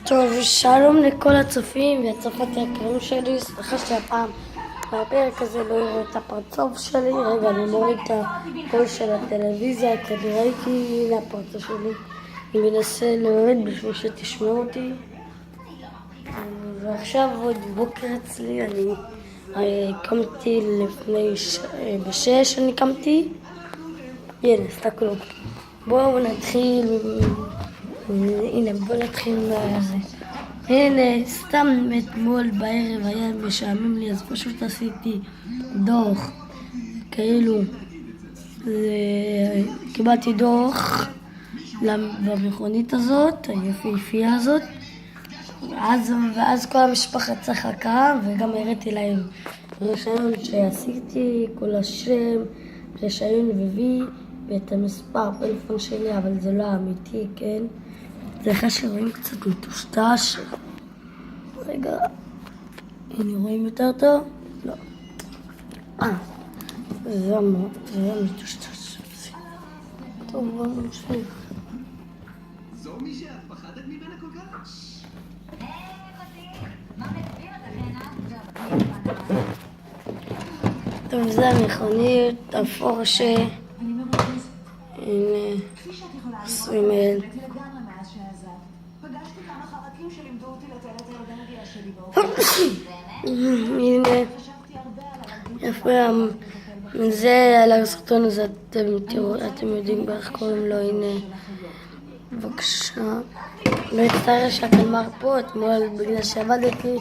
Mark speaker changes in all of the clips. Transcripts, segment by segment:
Speaker 1: טוב, שלום לכל הצופים והצופות היקרים שלי, סליחה שהפעם בפרק הזה לא יראו את הפרצוף שלי. רגע, אני מוריד את הקול של הטלוויזיה, כי אני ראיתי הנה הפרצוף שלי. אני מנסה להוריד בשביל שתשמעו אותי. ועכשיו עוד בוקר אצלי, אני קמתי לפני בשש, אני קמתי. הנה, תסתכלו. בואו נתחיל. הנה, בואו נתחיל מהזה. הנה, סתם אתמול בערב היה משעמם לי, אז פשוט עשיתי דוח, כאילו, קיבלתי דוח במכונית הזאת, היפהפייה הזאת, ואז כל המשפחה צחקה, וגם הראיתי להם רישיון שעשיתי, כל השם, רישיון ווי, ואת המספר פלאפון שלי, אבל זה לא אמיתי, כן? זה אחרי שרואים קצת מטושטש. רגע, הנה רואים יותר טוב? לא. זה מטושטש. טוב, בואו נמשיך.
Speaker 2: זו מי שאת פחדת ממנה כל כך?
Speaker 1: טוב, זה המכונית, הפורשה. הנה, 20,000. הנה, יפה, זה על הסרטון הזה, אתם תראו, אתם יודעים איך קוראים לו, הנה, בבקשה. לא הצטער שהקלמר פה אתמול בגלל שעבדתי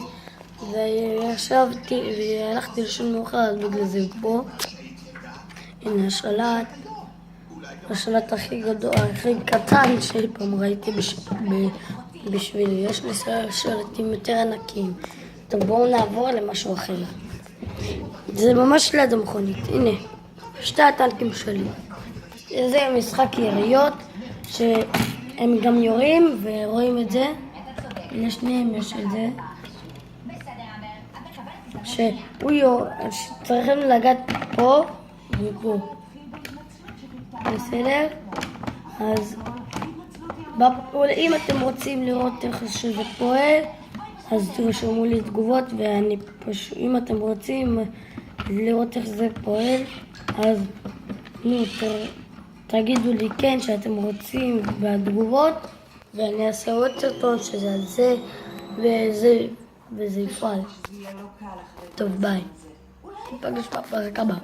Speaker 1: וישבתי והלכתי לישון מאוחר, בגלל זה הוא פה. הנה השלט הכי גדול, הכי קטן שאי פעם ראיתי בשבילי. יש לי שלטים יותר ענקיים. טוב, בואו נעבור למשהו אחר. זה ממש ליד המכונית. הנה, שתי הטנקים שלי. זה משחק יריות שהם גם יורים ורואים את זה. לשניהם יש את זה. שהוא יור, צריכים לגעת פה ופה. בסדר? אז אם אתם רוצים לראות איך שזה פועל, אז תרשמו לי תגובות, ואני פשוט, אם אתם רוצים לראות איך זה פועל, אז תגידו לי כן שאתם רוצים בתגובות, ואני אעשה עוד סרטון שזה על זה, וזה יפעל. טוב, ביי. ניפגש בפרק הבא.